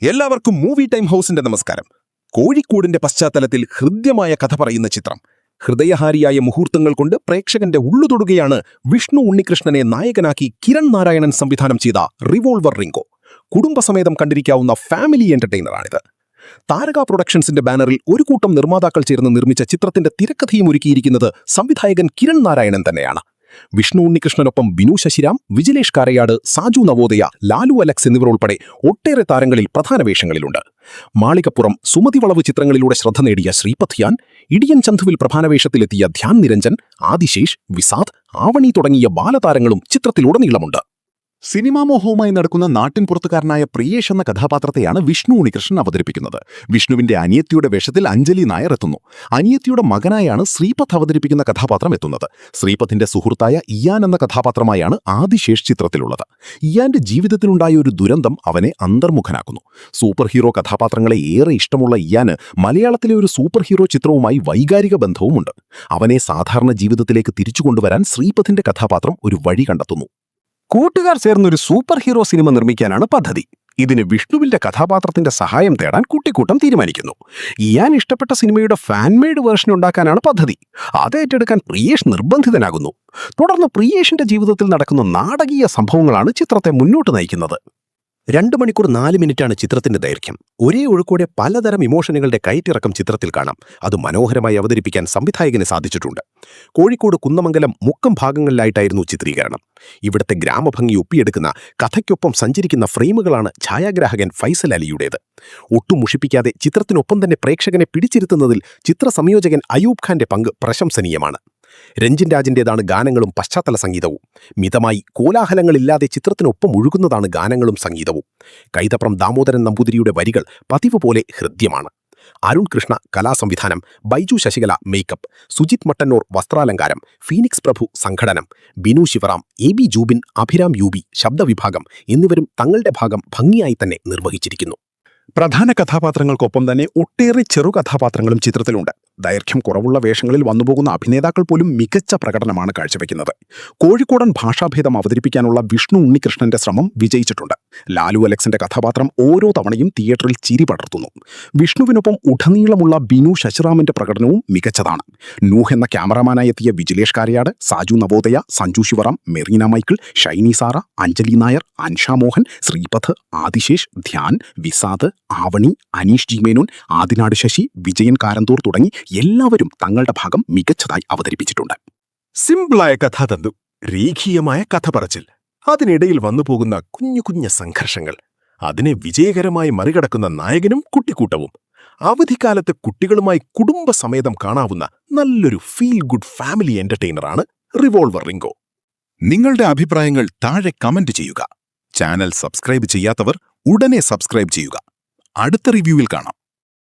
എല്ലാവർക്കും movie time ഹൗസിന്റെ നമസ്കാരം. കോഴിക്കോടിന്റെ പശ്ചാത്തലത്തിൽ ഹൃദ്യമായ കഥ പറയുന്ന ചിത്രം. ഹൃദയഹാരിയായ മുഹൂർത്തങ്ങൾ കൊണ്ട് പ്രേക്ഷകന്റെ ഉള്ളുതൊടുകയാണ് വിഷ്ണു ഉണ്ണികൃഷ്ണനെ നായകനാക്കി കിരൺ നാരായണൻ സംവിധാനം ചെയ്ത റിവോൾവർ റിംഗോ. കുടുംബസമേതം കണ്ടിരിക്കാവുന്ന ഫാമിലി എന്റർടൈനറാണിത്. താരക പ്രൊഡക്ഷൻസിന്റെ ബാനറിൽ ഒരു കൂട്ടം നിർമ്മാതാക്കൾ ചേർന്ന് നിർമ്മിച്ച ചിത്രത്തിന്റെ തിരക്കഥയും ഒരുക്കിയിരിക്കുന്നത് സംവിധായകൻ കിരൺ നാരായണൻ തന്നെയാണ്. വിഷ്ണു ഉണ്ണികൃഷ്ണനൊപ്പം ബിനു ശശിരാം, വിജിലേഷ് കാരയാട്, സാജു നവോദയ, ലാലു അലക്സ് എന്നിവർ ഉൾപ്പെടെ ഒട്ടേറെ താരങ്ങളിൽ പ്രധാന വേഷങ്ങളിലുണ്ട്. മാളികപ്പുറം, സുമതി വളവ് ചിത്രങ്ങളിലൂടെ ശ്രദ്ധ നേടിയ ശ്രീപത് യാൻ, ഇടിയൻ ചന്തുവിൽ പ്രധാന വേഷത്തിലെത്തിയ ധ്യാൻ നിരഞ്ജൻ, ആദിശേഷ്, വിസാദ്, ആവണി തുടങ്ങിയ ബാലതാരങ്ങളും ചിത്രത്തിലുടനീളമുണ്ട്. സിനിമാ മോഹവുമായി നടക്കുന്ന നാട്ടിൻപുറത്തുകാരനായ പ്രിയേഷ് എന്ന കഥാപാത്രത്തെയാണ് വിഷ്ണു ഉണ്ണികൃഷ്ണൻ അവതരിപ്പിക്കുന്നത്. വിഷ്ണുവിന്റെ അനിയത്തിയുടെ വേഷത്തിൽ അഞ്ജലി നായർ എത്തുന്നു. അനിയത്തിയുടെ മകനായാണ് ശ്രീപത് അവതരിപ്പിക്കുന്ന കഥാപാത്രം എത്തുന്നത്. ശ്രീപത്തിന്റെ സുഹൃത്തായ ഇയാൻ എന്ന കഥാപാത്രമായാണ് ആദിശേഷ് ചിത്രത്തിലുള്ളത്. ഇയാന്റെ ജീവിതത്തിലുണ്ടായ ഒരു ദുരന്തം അവനെ അന്തർമുഖനാക്കുന്നു. സൂപ്പർ ഹീറോ കഥാപാത്രങ്ങളെ ഏറെ ഇഷ്ടമുള്ള ഇയാന് മലയാളത്തിലെ ഒരു സൂപ്പർ ഹീറോ ചിത്രവുമായി വൈകാരിക ബന്ധവുമുണ്ട്. അവനെ സാധാരണ ജീവിതത്തിലേക്ക് തിരിച്ചുകൊണ്ടുവരാൻ ശ്രീപത്തിന്റെ കഥാപാത്രം ഒരു വഴി കണ്ടെത്തുന്നു. കൂട്ടുകാർ ചേർന്നൊരു സൂപ്പർ ഹീറോ സിനിമ നിർമ്മിക്കാനാണ് പദ്ധതി. ഇതിന് വിഷ്ണുവിന്റെ കഥാപാത്രത്തിന്റെ സഹായം തേടാൻ കുട്ടിക്കൂട്ടം തീരുമാനിക്കുന്നു. ഇയാൻ ഇഷ്ടപ്പെട്ട സിനിമയുടെ ഫാൻമെയ്ഡ് വേർഷൻ ഉണ്ടാക്കാനാണ് പദ്ധതി. അത് ഏറ്റെടുക്കാൻ പ്രിയേഷ് നിർബന്ധിതനാകുന്നു. തുടർന്ന് പ്രിയേഷിന്റെ ജീവിതത്തിൽ നടക്കുന്ന നാടകീയ സംഭവങ്ങളാണ് ചിത്രത്തെ മുന്നോട്ട് നയിക്കുന്നത്. 2 മണിക്കൂർ 4 മിനിറ്റാണ് ചിത്രത്തിന്റെ ദൈർഘ്യം. ഒരേ ഒഴുക്കോടെ പലതരം ഇമോഷനുകളുടെ കയറ്റിറക്കം ചിത്രത്തിൽ കാണാം. അത് മനോഹരമായി അവതരിപ്പിക്കാൻ സംവിധായകന് സാധിച്ചിട്ടുണ്ട്. കോഴിക്കോട് കുന്നമംഗലം മുക്കം ഭാഗങ്ങളിലായിട്ടായിരുന്നു ചിത്രീകരണം. ഇവിടുത്തെ ഗ്രാമഭംഗി ഒപ്പിയെടുക്കുന്ന കഥയ്ക്കൊപ്പം സഞ്ചരിക്കുന്ന ഫ്രെയിമുകളാണ് ഛായാഗ്രാഹകൻ ഫൈസൽ അലിയുടേത്. ഒട്ടും മുഷിപ്പിക്കാതെ ചിത്രത്തിനൊപ്പം തന്നെ പ്രേക്ഷകനെ പിടിച്ചിരുത്തുന്നതിൽ ചിത്രസംയോജകൻ അയൂബ് ഖാന്റെ പങ്ക് പ്രശംസനീയമാണ്. രഞ്ജിൻ രാജിൻ്റേതാണ് ഗാനങ്ങളും പശ്ചാത്തല സംഗീതവും. മിതമായി കോലാഹലങ്ങളില്ലാതെ ചിത്രത്തിനൊപ്പം ഒഴുകുന്നതാണ് ഗാനങ്ങളും സംഗീതവും. കൈതപ്രം ദാമോദരൻ നമ്പൂതിരിയുടെ വരികൾ പതിവ് പോലെ ഹൃദ്യമാണ്. അരുൺ കൃഷ്ണ കലാസംവിധാനം, ബൈജു ശശികല മേക്കപ്പ്, സുജിത് മട്ടന്നൂർ വസ്ത്രാലങ്കാരം, ഫീനിക്സ് പ്രഭു സംഘടനം, ബിനു ശിവറാം, AB ജൂബിൻ, അഭിരാം യൂബി ശബ്ദവിഭാഗം എന്നിവരും തങ്ങളുടെ ഭാഗം ഭംഗിയായി തന്നെ നിർവഹിച്ചിരിക്കുന്നു. പ്രധാന കഥാപാത്രങ്ങൾക്കൊപ്പം തന്നെ ഒട്ടേറെ ചെറു കഥാപാത്രങ്ങളും ചിത്രത്തിലുണ്ട്. ദൈർഘ്യം കുറവുള്ള വേഷങ്ങളിൽ വന്നുപോകുന്ന അഭിനേതാക്കൾ പോലും മികച്ച പ്രകടനമാണ് കാഴ്ചവെക്കുന്നത്. കോഴിക്കോടൻ ഭാഷാഭേദം അവതരിപ്പിക്കാനുള്ള വിഷ്ണു ഉണ്ണികൃഷ്ണന്റെ ശ്രമം വിജയിച്ചിട്ടുണ്ട്. ലാലു അലക്സിന്റെ കഥാപാത്രം ഓരോ തവണയും തിയേറ്ററിൽ ചിരി പടർത്തുന്നു. വിഷ്ണുവിനൊപ്പം ഉടനീളമുള്ള ബിനു ശശിറാമിന്റെ പ്രകടനവും മികച്ചതാണ്. നൂഹ് എന്ന ക്യാമറമാനായി എത്തിയ വിജിലേഷ് കാരയാട്, സാജു നവോദയ, സഞ്ജു ശിവറാം, മെറീന മൈക്കിൾ, ഷൈനി സാറ, അഞ്ജലി നായർ, അൻഷ മോഹൻ, ശ്രീപത്, ആദിശേഷ്, ധ്യാൻ, വിസാദ്, ആവണി, അനീഷ് ജി മേനോൻ, ആദിനാട് ശശി, വിജയൻ കാരന്തൂർ തുടങ്ങി എല്ലാവരും തങ്ങളുടെ ഭാഗം മികച്ചതായി അവതരിപ്പിച്ചിട്ടുണ്ട്. സിമ്പിളായ കഥാതന്തു, രേഖീയമായ കഥ പറച്ചിൽ, അതിനിടയിൽ വന്നുപോകുന്ന കുഞ്ഞു കുഞ്ഞു സംഘർഷങ്ങൾ, അതിനെ വിജയകരമായി മറികടക്കുന്ന നായകനും കുട്ടിക്കൂട്ടവും. അവധിക്കാലത്ത് കുട്ടികളുമായി കുടുംബസമേതം കാണാവുന്ന നല്ലൊരു ഫീൽ ഗുഡ് ഫാമിലി എന്റർടൈനറാണ് റിവോൾവർ റിംഗോ. നിങ്ങളുടെ അഭിപ്രായങ്ങൾ താഴെ കമന്റ് ചെയ്യുക. ചാനൽ സബ്സ്ക്രൈബ് ചെയ്യാത്തവർ ഉടനെ സബ്സ്ക്രൈബ് ചെയ്യുക. അടുത്ത റിവ്യൂവിൽ കാണാം.